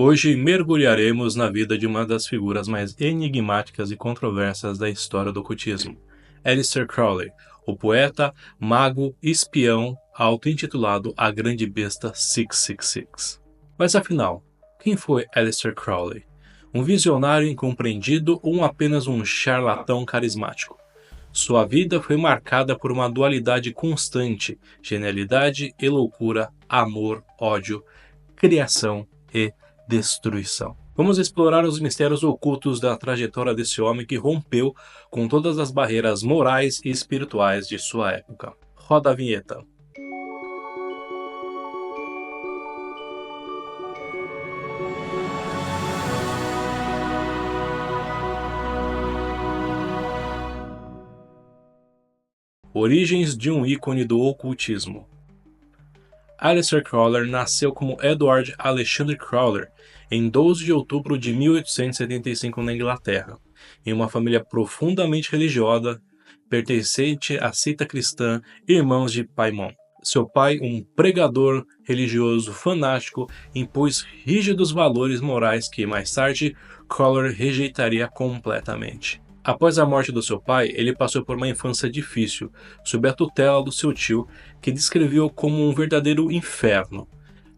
Hoje mergulharemos na vida de uma das figuras mais enigmáticas e controversas da história do ocultismo, Aleister Crowley, o poeta, mago, espião, auto-intitulado A Grande Besta 666. Mas afinal, quem foi Aleister Crowley? Um visionário incompreendido ou apenas um charlatão carismático? Sua vida foi marcada por uma dualidade constante, genialidade e loucura, amor, ódio, criação e destruição. Vamos explorar os mistérios ocultos da trajetória desse homem que rompeu com todas as barreiras morais e espirituais de sua época. Roda a vinheta. Origens de um ícone do ocultismo. Aleister Crowley nasceu como Edward Alexander Crowley em 12 de outubro de 1875 na Inglaterra, em uma família profundamente religiosa, pertencente à seita cristã Irmãos de Paimon. Seu pai, um pregador religioso fanático, impôs rígidos valores morais que, mais tarde, Crowley rejeitaria completamente. Após a morte do seu pai, ele passou por uma infância difícil, sob a tutela do seu tio, que descreveu como um verdadeiro inferno.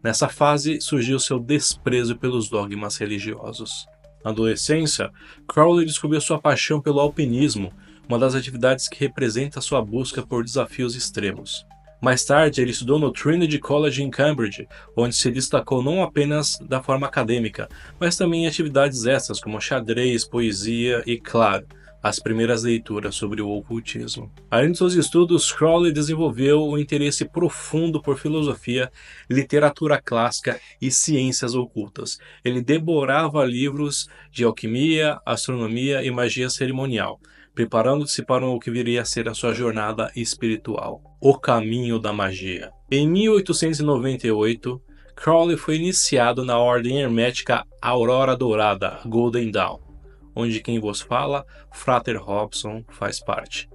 Nessa fase, surgiu seu desprezo pelos dogmas religiosos. Na adolescência, Crowley descobriu sua paixão pelo alpinismo, uma das atividades que representa sua busca por desafios extremos. Mais tarde, ele estudou no Trinity College em Cambridge, onde se destacou não apenas da forma acadêmica, mas também em atividades extras como xadrez, poesia e, claro, as primeiras leituras sobre o ocultismo. Além de seus estudos, Crowley desenvolveu um interesse profundo por filosofia, literatura clássica e ciências ocultas. Ele devorava livros de alquimia, astronomia e magia cerimonial, preparando-se para o que viria a ser a sua jornada espiritual, o caminho da magia. Em 1898, Crowley foi iniciado na ordem hermética Aurora Dourada, Golden Dawn, onde quem vos fala, Frater Hobson, faz parte,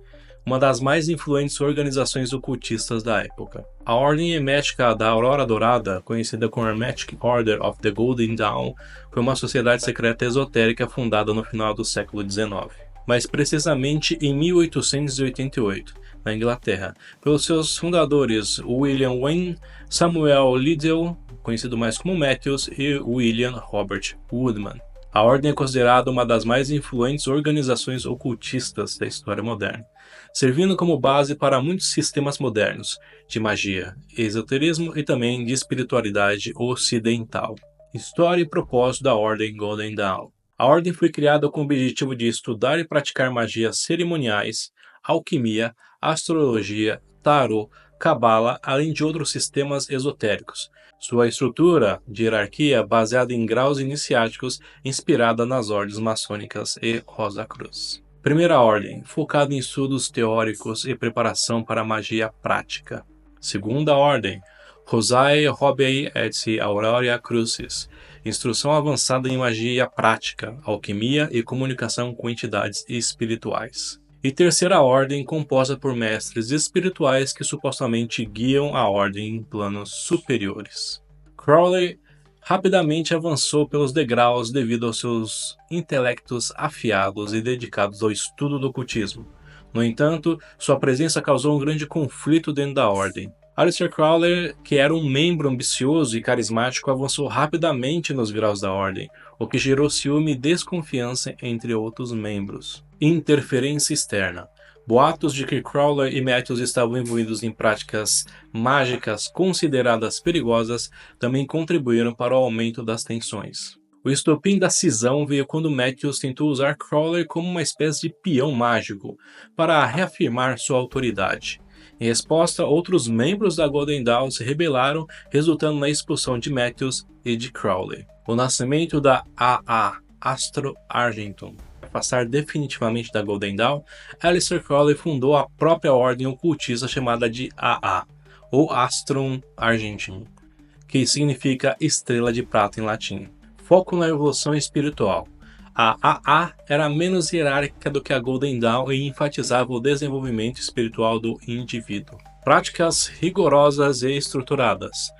uma das mais influentes organizações ocultistas da época. A ordem hermética da Aurora Dourada, conhecida como Hermetic Order of the Golden Dawn, foi uma sociedade secreta esotérica fundada no final do século XIX. Mais precisamente em 1888, na Inglaterra, pelos seus fundadores William Wayne, Samuel Liddell, conhecido mais como Matthews, e William Robert Woodman. A ordem é considerada uma das mais influentes organizações ocultistas da história moderna, servindo como base para muitos sistemas modernos de magia, esoterismo e também de espiritualidade ocidental. História e propósito da Ordem Golden Dawn. A ordem foi criada com o objetivo de estudar e praticar magias cerimoniais, alquimia, astrologia, tarô, cabala, além de outros sistemas esotéricos. Sua estrutura de hierarquia baseada em graus iniciáticos, inspirada nas ordens maçônicas e Rosa Cruz. Primeira ordem, focada em estudos teóricos e preparação para a magia prática. Segunda ordem, Rosae Hobei et Aurelia Crucis, instrução avançada em magia prática, alquimia e comunicação com entidades espirituais. E terceira ordem, composta por mestres espirituais que supostamente guiam a ordem em planos superiores. Crowley rapidamente avançou pelos degraus devido aos seus intelectos afiados e dedicados ao estudo do ocultismo. No entanto, sua presença causou um grande conflito dentro da ordem. Aleister Crowley, que era um membro ambicioso e carismático, avançou rapidamente nos graus da ordem, o que gerou ciúme e desconfiança entre outros membros. Interferência externa. Boatos de que Crowley e Matthews estavam envolvidos em práticas mágicas consideradas perigosas também contribuíram para o aumento das tensões. O estopim da cisão veio quando Matthews tentou usar Crowley como uma espécie de peão mágico para reafirmar sua autoridade. Em resposta, outros membros da Golden Dawn se rebelaram, resultando na expulsão de Matthews e de Crowley. O nascimento da AA, Astro Argentum. Para afastar definitivamente da Golden Dawn, Aleister Crowley fundou a própria ordem ocultista chamada de AA, ou Astrum Argentum, que significa Estrela de Prata em latim. Foco na evolução espiritual. A AA era menos hierárquica do que a Golden Dawn e enfatizava o desenvolvimento espiritual do indivíduo. Práticas rigorosas e estruturadas.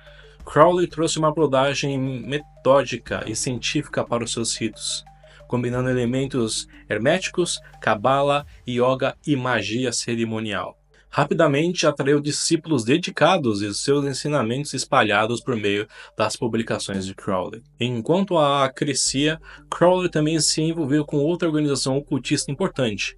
Crowley trouxe uma abordagem metódica e científica para os seus ritos, combinando elementos herméticos, cabala, yoga e magia cerimonial. Rapidamente atraiu discípulos dedicados e seus ensinamentos espalhados por meio das publicações de Crowley. Enquanto a crescia, Crowley também se envolveu com outra organização ocultista importante,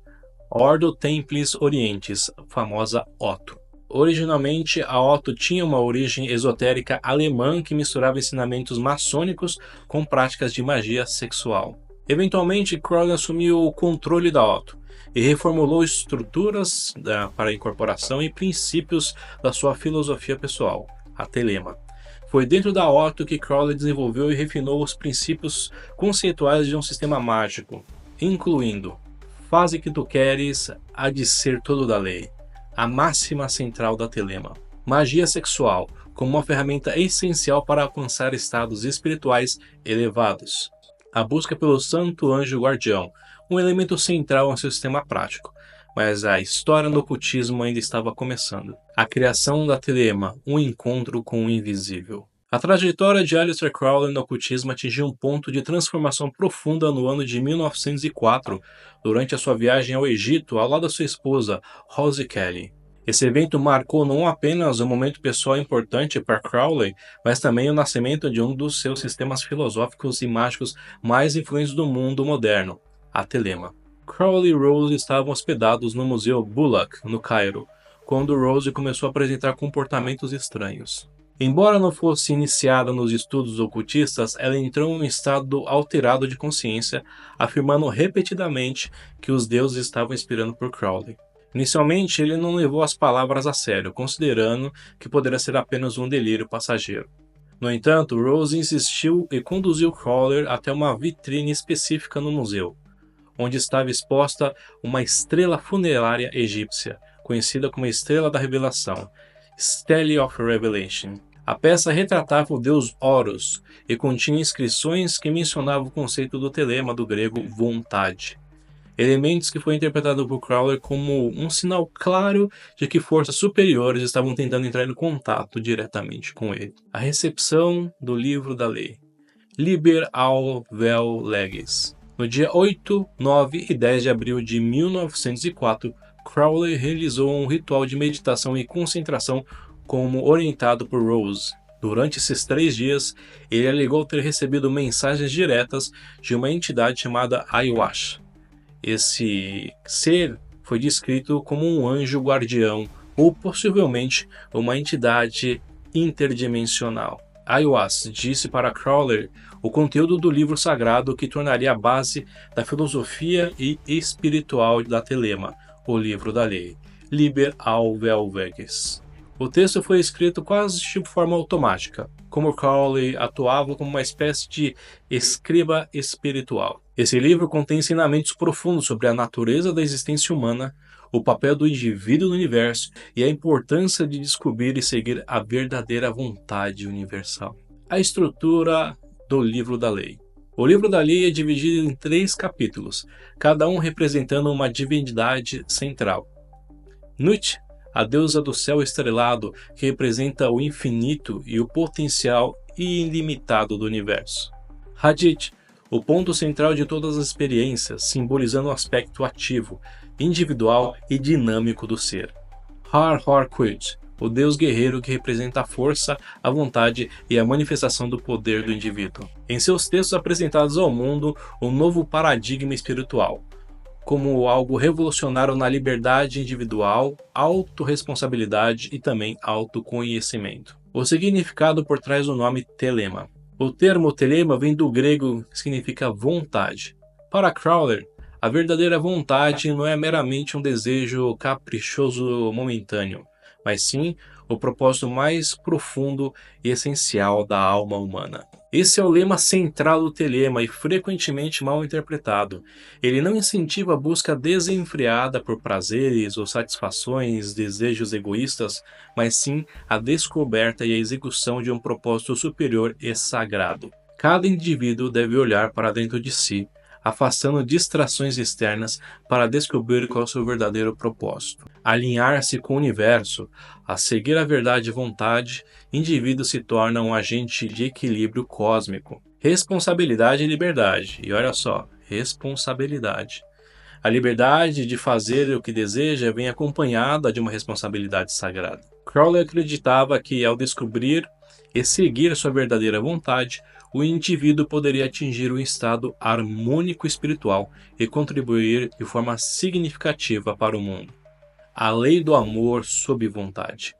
Ordo Templis Orientis, famosa Otto. Originalmente, a Otto tinha uma origem esotérica alemã que misturava ensinamentos maçônicos com práticas de magia sexual. Eventualmente, Crowley assumiu o controle da Otto e reformulou estruturas para a incorporação e princípios da sua filosofia pessoal, a Telema. Foi dentro da Otto que Crowley desenvolveu e refinou os princípios conceituais de um sistema mágico, incluindo: faze que tu queres, há de ser todo da lei, a máxima central da Telema. Magia sexual, como uma ferramenta essencial para alcançar estados espirituais elevados. A busca pelo santo anjo guardião, um elemento central em seu sistema prático, mas a história do ocultismo ainda estava começando. A criação da Telema, um encontro com o invisível. A trajetória de Aleister Crowley no ocultismo atingiu um ponto de transformação profunda no ano de 1904, durante a sua viagem ao Egito ao lado da sua esposa, Rose Kelly. Esse evento marcou não apenas um momento pessoal importante para Crowley, mas também o nascimento de um dos seus sistemas filosóficos e mágicos mais influentes do mundo moderno, a Telema. Crowley e Rose estavam hospedados no Museu Bullock, no Cairo, quando Rose começou a apresentar comportamentos estranhos. Embora não fosse iniciada nos estudos ocultistas, ela entrou em um estado alterado de consciência, afirmando repetidamente que os deuses estavam inspirando por Crowley. Inicialmente, ele não levou as palavras a sério, considerando que poderia ser apenas um delírio passageiro. No entanto, Rose insistiu e conduziu Crowley até uma vitrine específica no museu, onde estava exposta uma estrela funerária egípcia, conhecida como a Estrela da Revelação, Stele of Revelation. A peça retratava o deus Horus e continha inscrições que mencionavam o conceito do telema do grego vontade. Elementos que foi interpretado por Crowley como um sinal claro de que forças superiores estavam tentando entrar em contato diretamente com ele. A recepção do livro da lei. Liber ao vel legis. No dia 8, 9 e 10 de abril de 1904, Crowley realizou um ritual de meditação e concentração como orientado por Rose. Durante esses 3 dias, ele alegou ter recebido mensagens diretas de uma entidade chamada Aiwash. Esse ser foi descrito como um anjo guardião ou possivelmente uma entidade interdimensional. Aiwash disse para Crowley o conteúdo do livro sagrado que tornaria a base da filosofia e espiritual da Telema, o livro da lei, Liber ao vel legis. O texto foi escrito quase de forma automática, como Crowley atuava como uma espécie de escriba espiritual. Esse livro contém ensinamentos profundos sobre a natureza da existência humana, o papel do indivíduo no universo e a importância de descobrir e seguir a verdadeira vontade universal. A estrutura do livro da lei. O livro da lei é dividido em 3 capítulos, cada um representando uma divindade central. Nut, a deusa do céu estrelado, que representa o infinito e o potencial ilimitado do universo. Hadith, o ponto central de todas as experiências, simbolizando o aspecto ativo, individual e dinâmico do ser. Har-Har-Quid, o deus guerreiro que representa a força, a vontade e a manifestação do poder do indivíduo. Em seus textos apresentados ao mundo, um novo paradigma espiritual, como algo revolucionário na liberdade individual, autorresponsabilidade e também autoconhecimento. O significado por trás do nome Telema. O termo Telema vem do grego que significa vontade. Para Crowley, a verdadeira vontade não é meramente um desejo caprichoso momentâneo, mas sim o propósito mais profundo e essencial da alma humana. Esse é o lema central do Telema e frequentemente mal interpretado. Ele não incentiva a busca desenfreada por prazeres ou satisfações, desejos egoístas, mas sim a descoberta e a execução de um propósito superior e sagrado. Cada indivíduo deve olhar para dentro de si, afastando distrações externas para descobrir qual é o seu verdadeiro propósito. Alinhar-se com o universo, a seguir a verdade e vontade, indivíduo se torna um agente de equilíbrio cósmico. Responsabilidade e liberdade. E olha só, responsabilidade. A liberdade de fazer o que deseja vem acompanhada de uma responsabilidade sagrada. Crowley acreditava que, ao descobrir e seguir sua verdadeira vontade, o indivíduo poderia atingir um estado harmônico espiritual e contribuir de forma significativa para o mundo. A lei do amor sob vontade.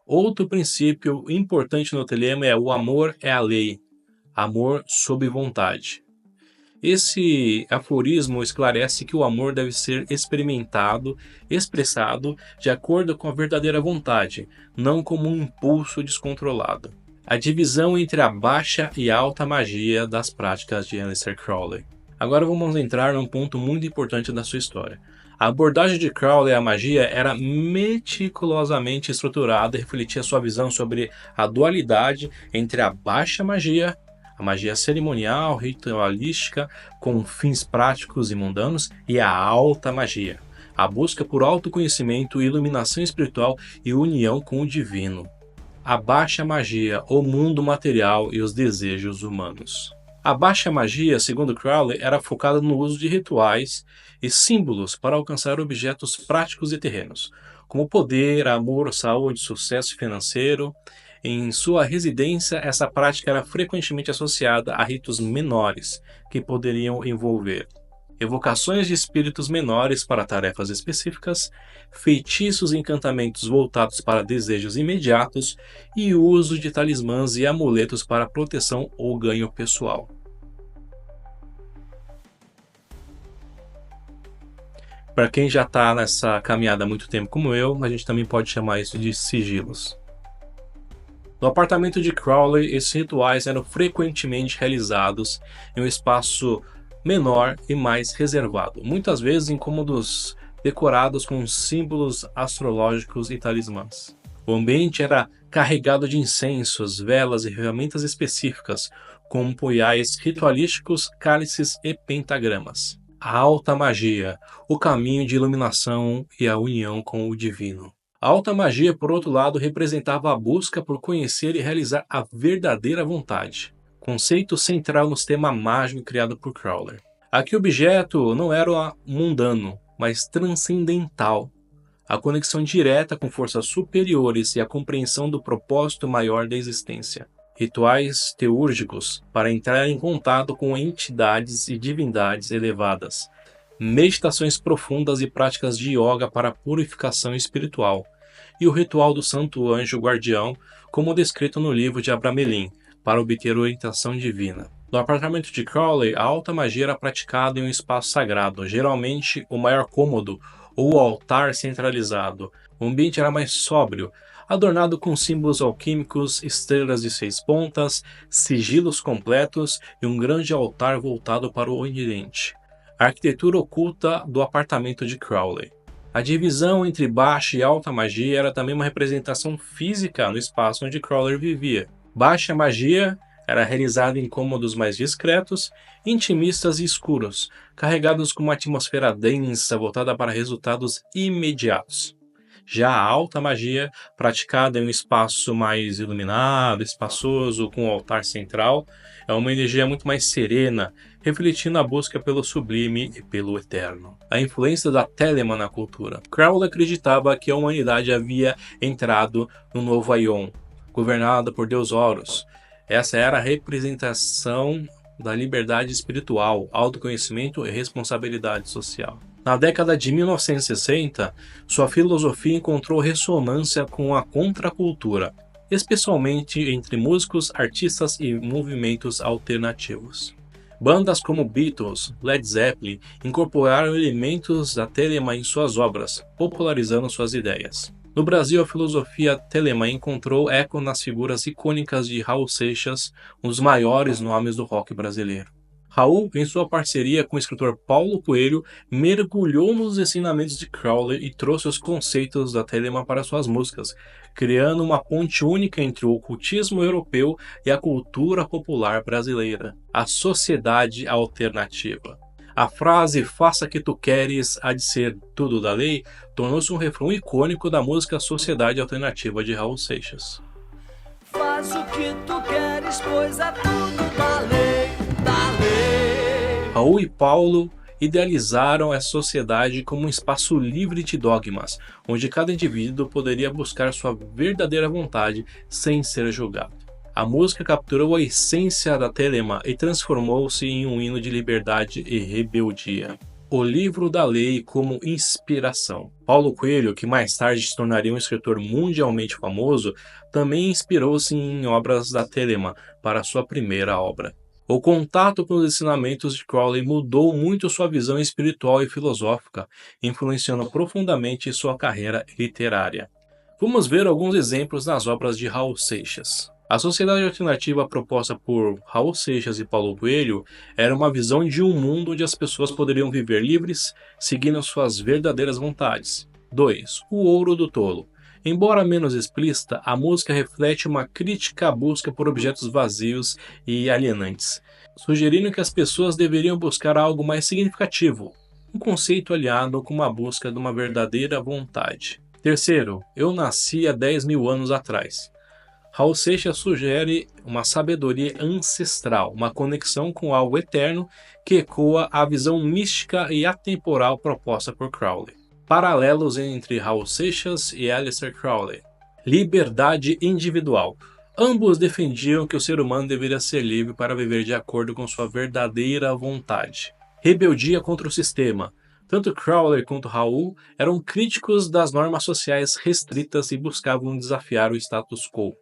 Outro princípio importante no telema é: o amor é a lei, amor sob vontade. Esse aforismo esclarece que o amor deve ser experimentado, expressado de acordo com a verdadeira vontade, não como um impulso descontrolado. A divisão entre a baixa e a alta magia das práticas de Aleister Crowley. Agora vamos entrar num ponto muito importante da sua história. A abordagem de Crowley à magia era meticulosamente estruturada e refletia sua visão sobre a dualidade entre a baixa magia, a magia cerimonial, ritualística, com fins práticos e mundanos, e a alta magia, a busca por autoconhecimento, iluminação espiritual e união com o divino. A baixa magia, o mundo material e os desejos humanos. A baixa magia, segundo Crowley, era focada no uso de rituais e símbolos para alcançar objetos práticos e terrenos, como poder, amor, saúde, sucesso financeiro. Em sua residência, essa prática era frequentemente associada a ritos menores, que poderiam envolver evocações de espíritos menores para tarefas específicas, feitiços e encantamentos voltados para desejos imediatos e uso de talismãs e amuletos para proteção ou ganho pessoal. Para quem já está nessa caminhada há muito tempo como eu, a gente também pode chamar isso de sigilos. No apartamento de Crowley, esses rituais eram frequentemente realizados em um espaço menor e mais reservado, muitas vezes em cômodos decorados com símbolos astrológicos e talismãs. O ambiente era carregado de incensos, velas e ferramentas específicas, como poiais ritualísticos, cálices e pentagramas. A alta magia, o caminho de iluminação e a união com o divino. A alta magia, por outro lado, representava a busca por conhecer e realizar a verdadeira vontade, conceito central no sistema mágico criado por Crowley. Aqui o objeto não era mundano, mas transcendental, a conexão direta com forças superiores e a compreensão do propósito maior da existência. Rituais teúrgicos para entrar em contato com entidades e divindades elevadas. Meditações profundas e práticas de yoga para a purificação espiritual. E o ritual do Santo Anjo Guardião, como descrito no livro de Abramelin, para obter orientação divina. No apartamento de Crowley, a alta magia era praticada em um espaço sagrado, geralmente o maior cômodo ou o altar centralizado. O ambiente era mais sóbrio, adornado com símbolos alquímicos, estrelas de 6 pontas, sigilos completos e um grande altar voltado para o Oriente. A arquitetura oculta do apartamento de Crowley. A divisão entre baixa e alta magia era também uma representação física no espaço onde Crowley vivia. Baixa magia era realizada em cômodos mais discretos, intimistas e escuros, carregados com uma atmosfera densa voltada para resultados imediatos. Já a alta magia, praticada em um espaço mais iluminado, espaçoso, com um altar central, é uma energia muito mais serena, refletindo a busca pelo sublime e pelo eterno. A influência da Telema na cultura. Crowley acreditava que a humanidade havia entrado no novo Aion, governada por Deus Horus. Essa era a representação da liberdade espiritual, autoconhecimento e responsabilidade social. Na década de 1960, sua filosofia encontrou ressonância com a contracultura, especialmente entre músicos, artistas e movimentos alternativos. Bandas como Beatles, Led Zeppelin incorporaram elementos da Telema em suas obras, popularizando suas ideias. No Brasil, a filosofia Telema encontrou eco nas figuras icônicas de Raul Seixas, um dos maiores nomes do rock brasileiro. Raul, em sua parceria com o escritor Paulo Coelho, mergulhou nos ensinamentos de Crowley e trouxe os conceitos da Telema para suas músicas, criando uma ponte única entre o ocultismo europeu e a cultura popular brasileira, a sociedade alternativa. A frase "faça que tu queres, há de ser tudo da lei" tornou-se um refrão icônico da música Sociedade Alternativa de Raul Seixas. Faz o que tu queres, pois é tudo da lei, da lei. Raul e Paulo idealizaram essa sociedade como um espaço livre de dogmas, onde cada indivíduo poderia buscar sua verdadeira vontade sem ser julgado. A música capturou a essência da Telema e transformou-se em um hino de liberdade e rebeldia. O livro da lei como inspiração. Paulo Coelho, que mais tarde se tornaria um escritor mundialmente famoso, também inspirou-se em obras da Telema para sua primeira obra. O contato com os ensinamentos de Crowley mudou muito sua visão espiritual e filosófica, influenciando profundamente sua carreira literária. Vamos ver alguns exemplos nas obras de Raul Seixas. A sociedade alternativa proposta por Raul Seixas e Paulo Coelho era uma visão de um mundo onde as pessoas poderiam viver livres, seguindo suas verdadeiras vontades. 2. O ouro do tolo. Embora menos explícita, a música reflete uma crítica à busca por objetos vazios e alienantes, sugerindo que as pessoas deveriam buscar algo mais significativo, um conceito aliado com uma busca de uma verdadeira vontade. Terceiro, eu nasci há 10 mil anos atrás. Raul Seixas sugere uma sabedoria ancestral, uma conexão com algo eterno que ecoa a visão mística e atemporal proposta por Crowley. Paralelos entre Raul Seixas e Aleister Crowley. Liberdade individual. Ambos defendiam que o ser humano deveria ser livre para viver de acordo com sua verdadeira vontade. Rebeldia contra o sistema. Tanto Crowley quanto Raul eram críticos das normas sociais restritas e buscavam desafiar o status quo.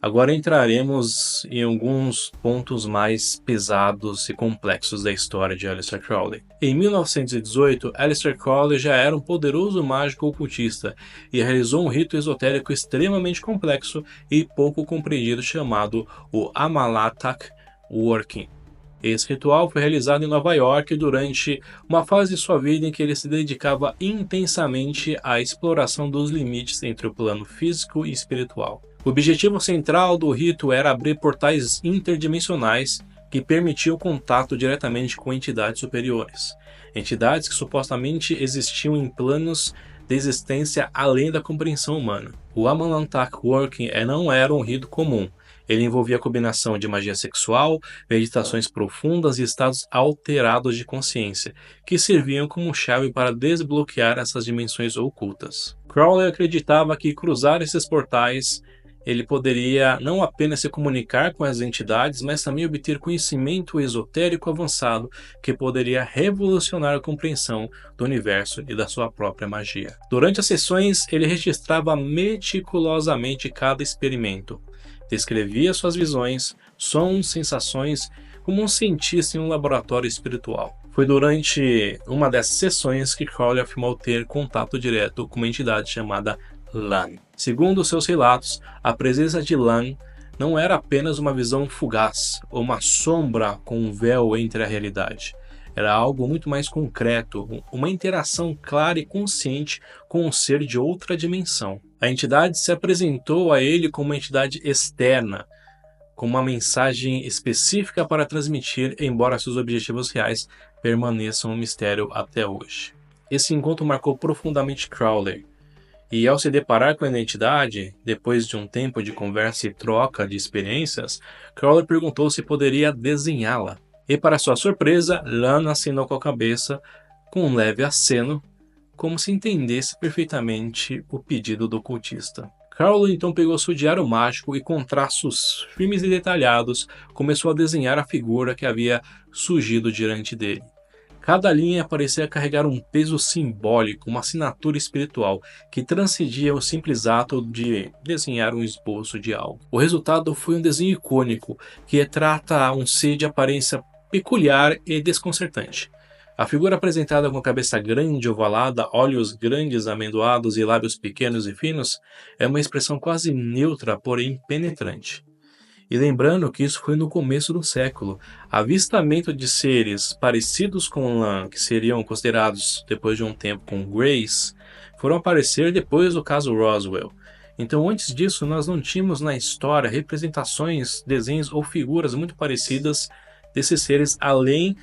Agora entraremos em alguns pontos mais pesados e complexos da história de Aleister Crowley. Em 1918, Aleister Crowley já era um poderoso mágico ocultista e realizou um rito esotérico extremamente complexo e pouco compreendido chamado o Amalatak Working. Esse ritual foi realizado em Nova York durante uma fase de sua vida em que ele se dedicava intensamente à exploração dos limites entre o plano físico e espiritual. O objetivo central do rito era abrir portais interdimensionais que permitiam contato diretamente com entidades superiores, entidades que supostamente existiam em planos de existência além da compreensão humana. O Amalantak Working não era um rito comum. Ele envolvia a combinação de magia sexual, meditações profundas e estados alterados de consciência, que serviam como chave para desbloquear essas dimensões ocultas. Crowley acreditava que cruzar esses portais ele poderia não apenas se comunicar com as entidades, mas também obter conhecimento esotérico avançado que poderia revolucionar a compreensão do universo e da sua própria magia. Durante as sessões, ele registrava meticulosamente cada experimento. Descrevia suas visões, sons, sensações, como um cientista em um laboratório espiritual. Foi durante uma dessas sessões que Crowley afirmou ter contato direto com uma entidade chamada Lan. Segundo seus relatos, a presença de Lan não era apenas uma visão fugaz ou uma sombra com um véu entre a realidade. Era algo muito mais concreto, uma interação clara e consciente com um ser de outra dimensão. A entidade se apresentou a ele como uma entidade externa, com uma mensagem específica para transmitir, embora seus objetivos reais permaneçam um mistério até hoje. Esse encontro marcou profundamente Crowley, e ao se deparar com a identidade, depois de um tempo de conversa e troca de experiências, Crowley perguntou se poderia desenhá-la. E para sua surpresa, Lan acenou com a cabeça, com um leve aceno, como se entendesse perfeitamente o pedido do ocultista. Crowley então pegou seu diário mágico e com traços firmes e detalhados, começou a desenhar a figura que havia surgido diante dele. Cada linha parecia carregar um peso simbólico, uma assinatura espiritual, que transcendia o simples ato de desenhar um esboço de algo. O resultado foi um desenho icônico, que retrata um ser de aparência peculiar e desconcertante. A figura apresentada com a cabeça grande ovalada, olhos grandes amendoados e lábios pequenos e finos, é uma expressão quase neutra, porém penetrante. E lembrando que isso foi no começo do século. Avistamento de seres parecidos com Lan, que seriam considerados depois de um tempo com Greys, foram aparecer depois do caso Roswell. Então antes disso nós não tínhamos na história representações, desenhos ou figuras muito parecidas desses seres, além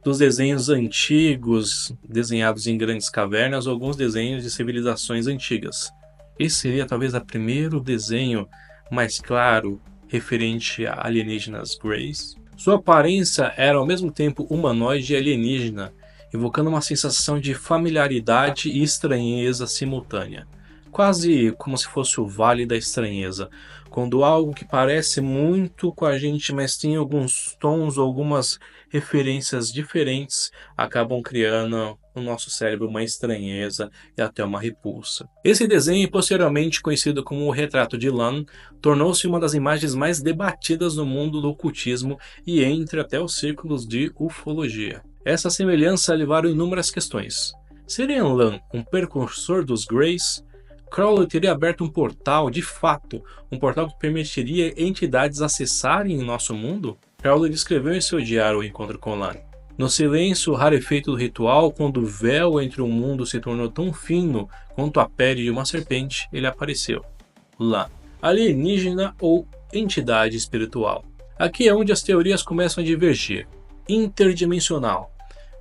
dos desenhos antigos, desenhados em grandes cavernas, ou alguns desenhos de civilizações antigas. Esse seria talvez o primeiro desenho mais claro referente a alienígenas Greys. Sua aparência era ao mesmo tempo humanoide e alienígena, evocando uma sensação de familiaridade e estranheza simultânea. Quase como se fosse o Vale da Estranheza, quando algo que parece muito com a gente, mas tem alguns tons ou algumas referências diferentes, acabam criando no nosso cérebro uma estranheza e até uma repulsa. Esse desenho, posteriormente conhecido como o Retrato de Lan, tornou-se uma das imagens mais debatidas no mundo do ocultismo e entre até os círculos de ufologia. Essa semelhança levaram inúmeras questões. Seria Lan um precursor dos Greys? Crowley teria aberto um portal, de fato, um portal que permitiria entidades acessarem nosso mundo? Crowley descreveu em seu diário o encontro com Lan. No silêncio rarefeito do ritual, quando o véu entre o mundo se tornou tão fino quanto a pele de uma serpente, ele apareceu. Lan, alienígena ou entidade espiritual? Aqui é onde as teorias começam a divergir. Interdimensional.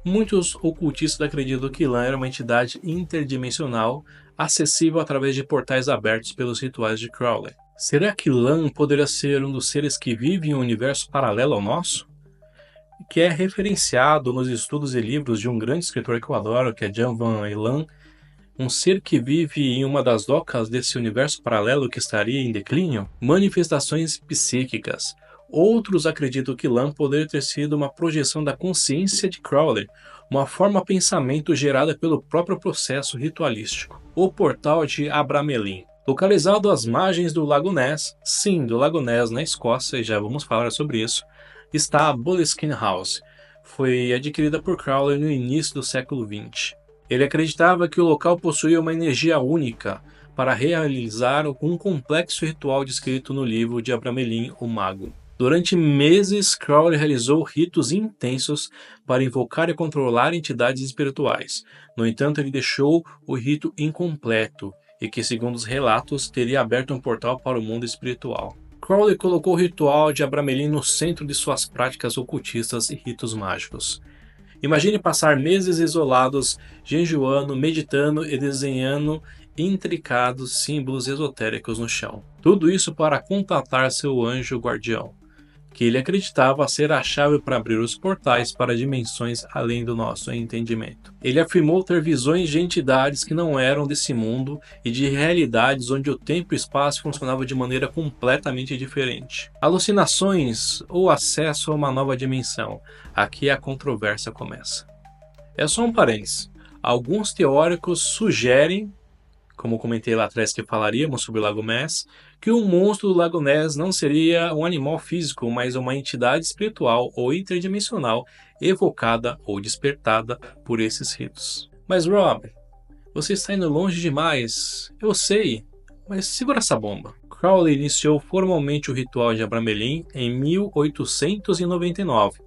Muitos ocultistas acreditam que Lan era uma entidade interdimensional, acessível através de portais abertos pelos rituais de Crowley. Será que Lan poderia ser um dos seres que vive em um universo paralelo ao nosso? Que é referenciado nos estudos e livros de um grande escritor que eu adoro, que é Jan van Eylen, um ser que vive em uma das docas desse universo paralelo que estaria em declínio? Manifestações psíquicas. Outros acreditam que Lan poderia ter sido uma projeção da consciência de Crowley, uma forma de pensamento gerada pelo próprio processo ritualístico. O Portal de Abramelin. Localizado às margens do Lago Ness, sim, do Lago Ness na Escócia, e já vamos falar sobre isso, está a Boleskine House. Foi adquirida por Crowley no início do século XX. Ele acreditava que o local possuía uma energia única para realizar um complexo ritual descrito no livro de Abramelin, o Mago. Durante meses, Crowley realizou ritos intensos para invocar e controlar entidades espirituais. No entanto, ele deixou o rito incompleto e que, segundo os relatos, teria aberto um portal para o mundo espiritual. Crowley colocou o ritual de Abramelin no centro de suas práticas ocultistas e ritos mágicos. Imagine passar meses isolados, jejuando, meditando e desenhando intricados símbolos esotéricos no chão. Tudo isso para contatar seu anjo guardião, que ele acreditava ser a chave para abrir os portais para dimensões além do nosso entendimento. Ele afirmou ter visões de entidades que não eram desse mundo e de realidades onde o tempo e o espaço funcionavam de maneira completamente diferente. Alucinações ou acesso a uma nova dimensão. Aqui a controvérsia começa. É só um parênteses. Alguns teóricos sugerem, como comentei lá atrás que falaríamos sobre o Lago Ness, que o monstro do Lago Ness não seria um animal físico, mas uma entidade espiritual ou interdimensional evocada ou despertada por esses ritos. Mas Rob, você está indo longe demais. Eu sei, mas segura essa bomba. Crowley iniciou formalmente o ritual de Abramelin em 1899,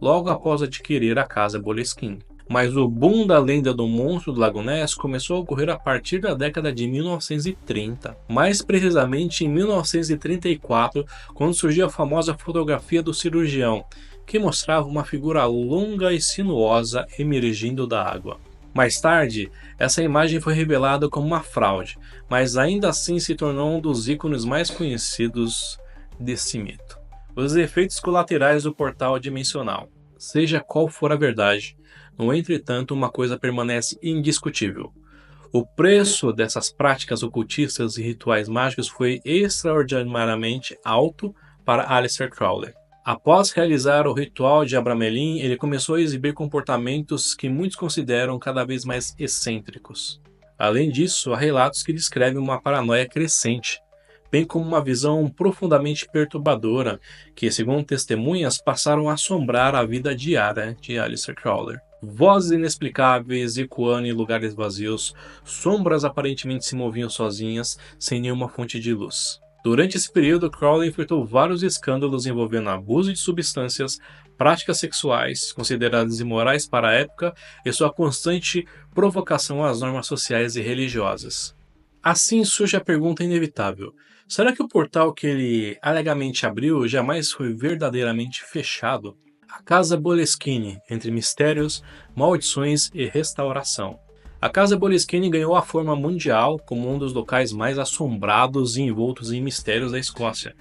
logo após adquirir a casa Boleskine. Mas o boom da lenda do monstro do Lago Ness começou a ocorrer a partir da década de 1930. Mais precisamente em 1934, quando surgiu a famosa fotografia do cirurgião, que mostrava uma figura longa e sinuosa emergindo da água. Mais tarde, essa imagem foi revelada como uma fraude, mas ainda assim se tornou um dos ícones mais conhecidos desse mito. Os efeitos colaterais do portal dimensional. Seja qual for a verdade, no entretanto, uma coisa permanece indiscutível. O preço dessas práticas ocultistas e rituais mágicos foi extraordinariamente alto para Aleister Crowley. Após realizar o ritual de Abramelin, ele começou a exibir comportamentos que muitos consideram cada vez mais excêntricos. Além disso, há relatos que descrevem uma paranoia crescente, bem como uma visão profundamente perturbadora que, segundo testemunhas, passaram a assombrar a vida diária de Aleister Crowley. Vozes inexplicáveis ecoando em lugares vazios, sombras aparentemente se moviam sozinhas, sem nenhuma fonte de luz. Durante esse período, Crowley enfrentou vários escândalos envolvendo abuso de substâncias, práticas sexuais consideradas imorais para a época e sua constante provocação às normas sociais e religiosas. Assim surge a pergunta inevitável: será que o portal que ele alegamente abriu jamais foi verdadeiramente fechado? A Casa Boleskine, entre mistérios, maldições e restauração. A Casa Boleskine ganhou a forma mundial como um dos locais mais assombrados e envoltos em mistérios da Escócia.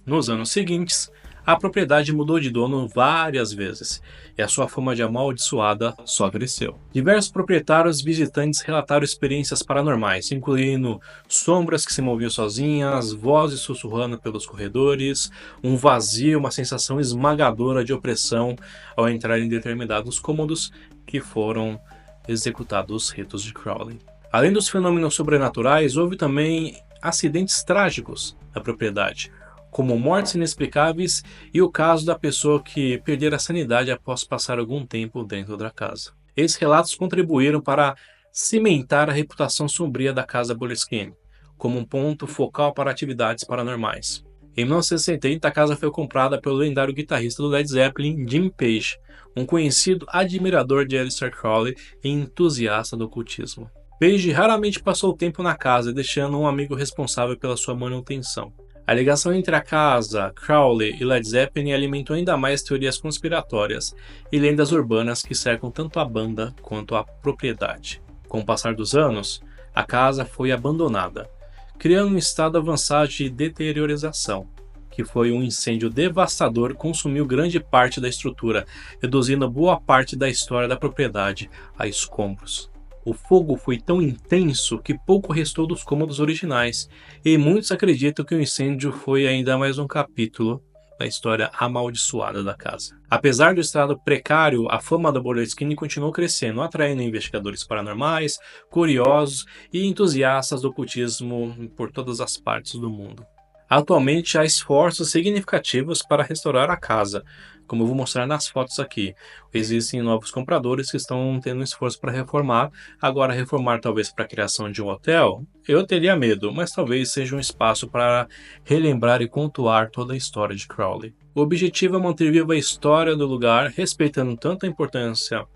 Nos anos seguintes, a propriedade mudou de dono várias vezes, e a sua fama de amaldiçoada só cresceu. Diversos proprietários visitantes relataram experiências paranormais, incluindo sombras que se moviam sozinhas, vozes sussurrando pelos corredores, um vazio, uma sensação esmagadora de opressão ao entrar em determinados cômodos que foram executados os ritos de Crowley. Além dos fenômenos sobrenaturais, houve também acidentes trágicos na propriedade, como mortes inexplicáveis e o caso da pessoa que perdera a sanidade após passar algum tempo dentro da casa. Esses relatos contribuíram para cimentar a reputação sombria da Casa Boleskine, como um ponto focal para atividades paranormais. Em 1970, a casa foi comprada pelo lendário guitarrista do Led Zeppelin, Jimmy Page, um conhecido admirador de Aleister Crowley e entusiasta do ocultismo. Page raramente passou tempo na casa, deixando um amigo responsável pela sua manutenção. A ligação entre a casa, Crowley e Led Zeppelin alimentou ainda mais teorias conspiratórias e lendas urbanas que cercam tanto a banda quanto a propriedade. Com o passar dos anos, a casa foi abandonada, criando um estado avançado de deteriorização, que foi um incêndio devastador que consumiu grande parte da estrutura, reduzindo boa parte da história da propriedade a escombros. O fogo foi tão intenso que pouco restou dos cômodos originais, e muitos acreditam que o incêndio foi ainda mais um capítulo da história amaldiçoada da casa. Apesar do estado precário, a fama da Boleskine continuou crescendo, atraindo investigadores paranormais, curiosos e entusiastas do ocultismo por todas as partes do mundo. Atualmente há esforços significativos para restaurar a casa, como eu vou mostrar nas fotos aqui. Existem novos compradores que estão tendo um esforço para reformar. Agora, reformar talvez para a criação de um hotel, eu teria medo, mas talvez seja um espaço para relembrar e contuar toda a história de Crowley. O objetivo é manter viva a história do lugar, respeitando tanto a importância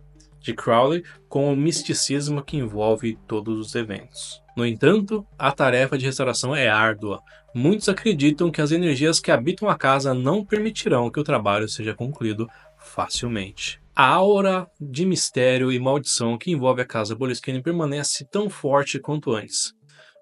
de Crowley com o misticismo que envolve todos os eventos. No entanto, a tarefa de restauração é árdua. Muitos acreditam que as energias que habitam a casa não permitirão que o trabalho seja concluído facilmente. A aura de mistério e maldição que envolve a Casa Boleskine permanece tão forte quanto antes.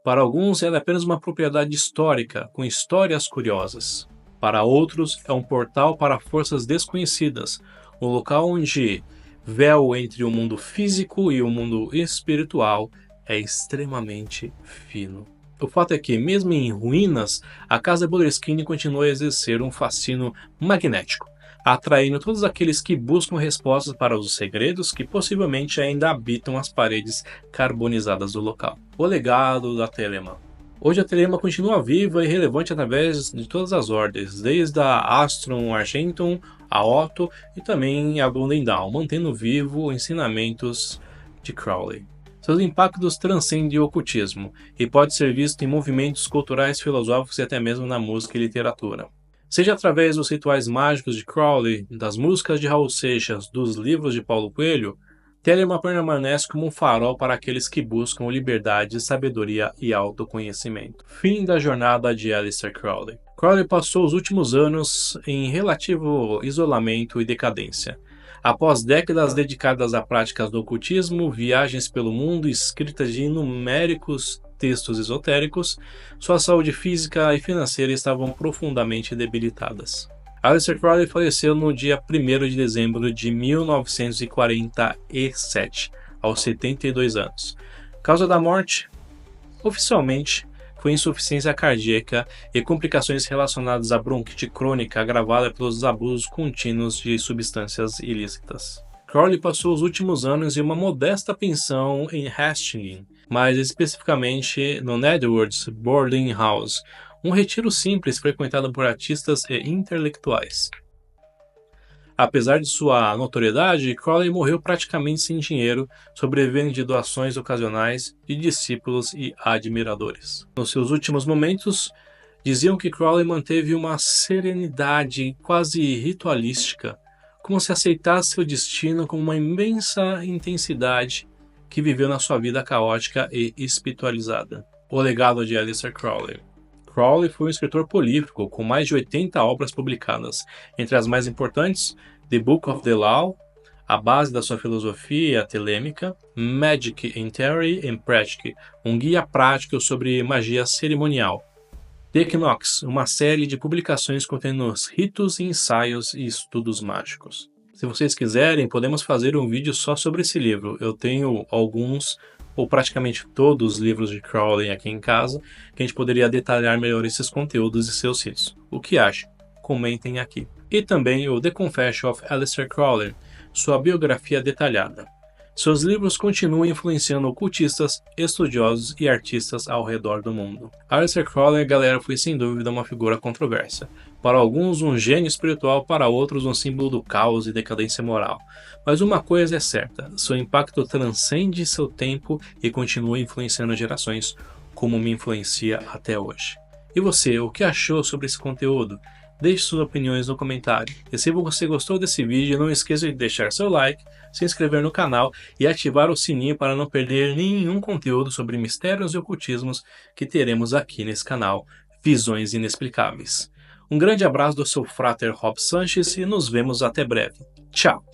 Para alguns, ela é apenas uma propriedade histórica, com histórias curiosas. Para outros, é um portal para forças desconhecidas, um local onde véu entre o mundo físico e o mundo espiritual é extremamente fino. O fato é que, mesmo em ruínas, a Casa Boleskine continua a exercer um fascínio magnético, atraindo todos aqueles que buscam respostas para os segredos que possivelmente ainda habitam as paredes carbonizadas do local. O legado da Telema. Hoje a Telema continua viva e relevante através de todas as ordens, desde a Astrum Argentum, a Otto e também a Golden Dawn, mantendo vivo os ensinamentos de Crowley. Seus impactos transcendem o ocultismo e pode ser visto em movimentos culturais, filosóficos e até mesmo na música e literatura. Seja através dos rituais mágicos de Crowley, das músicas de Raul Seixas, dos livros de Paulo Coelho, Telema permanece como um farol para aqueles que buscam liberdade, sabedoria e autoconhecimento. Fim da jornada de Aleister Crowley. Crowley passou os últimos anos em relativo isolamento e decadência. Após décadas dedicadas a práticas do ocultismo, viagens pelo mundo, escritas de inúmeros textos esotéricos, sua saúde física e financeira estavam profundamente debilitadas. Aleister Crowley faleceu no dia 1º de dezembro de 1947, aos 72 anos. Causa da morte, oficialmente, foi insuficiência cardíaca e complicações relacionadas à bronquite crônica agravada pelos abusos contínuos de substâncias ilícitas. Crowley passou os últimos anos em uma modesta pensão em Hastings, mais especificamente no Nedworth Boarding House, um retiro simples frequentado por artistas e intelectuais. Apesar de sua notoriedade, Crowley morreu praticamente sem dinheiro, sobrevivendo de doações ocasionais de discípulos e admiradores. Nos seus últimos momentos, Diziam que Crowley manteve uma serenidade quase ritualística, como se aceitasse seu destino com uma imensa intensidade que viveu na sua vida caótica e espiritualizada. O legado de Aleister Crowley. Crowley foi um escritor prolífico, com mais de 80 obras publicadas, entre as mais importantes, The Book of the Law, a base da sua filosofia telêmica, Magic in Theory and Practice, um guia prático sobre magia cerimonial, The Equinox, uma série de publicações contendo ritos, ensaios e estudos mágicos. Se vocês quiserem, podemos fazer um vídeo só sobre esse livro. Eu tenho alguns, ou praticamente todos os livros de Crowley aqui em casa, que a gente poderia detalhar melhor esses conteúdos e seus ritos. O que acham? Comentem aqui. E também o The Confession of Aleister Crowley, sua biografia detalhada. Seus livros continuam influenciando ocultistas, estudiosos e artistas ao redor do mundo. Aleister Crowley, galera, foi sem dúvida uma figura controversa. Para alguns um gênio espiritual, para outros um símbolo do caos e decadência moral. Mas uma coisa é certa, seu impacto transcende seu tempo e continua influenciando gerações, como me influencia até hoje. E você, o que achou sobre esse conteúdo? Deixe suas opiniões no comentário. E se você gostou desse vídeo, não esqueça de deixar seu like, se inscrever no canal e ativar o sininho para não perder nenhum conteúdo sobre mistérios e ocultismos que teremos aqui nesse canal, Visões Inexplicáveis. Um grande abraço do seu frater Rob Sanches e nos vemos até breve. Tchau!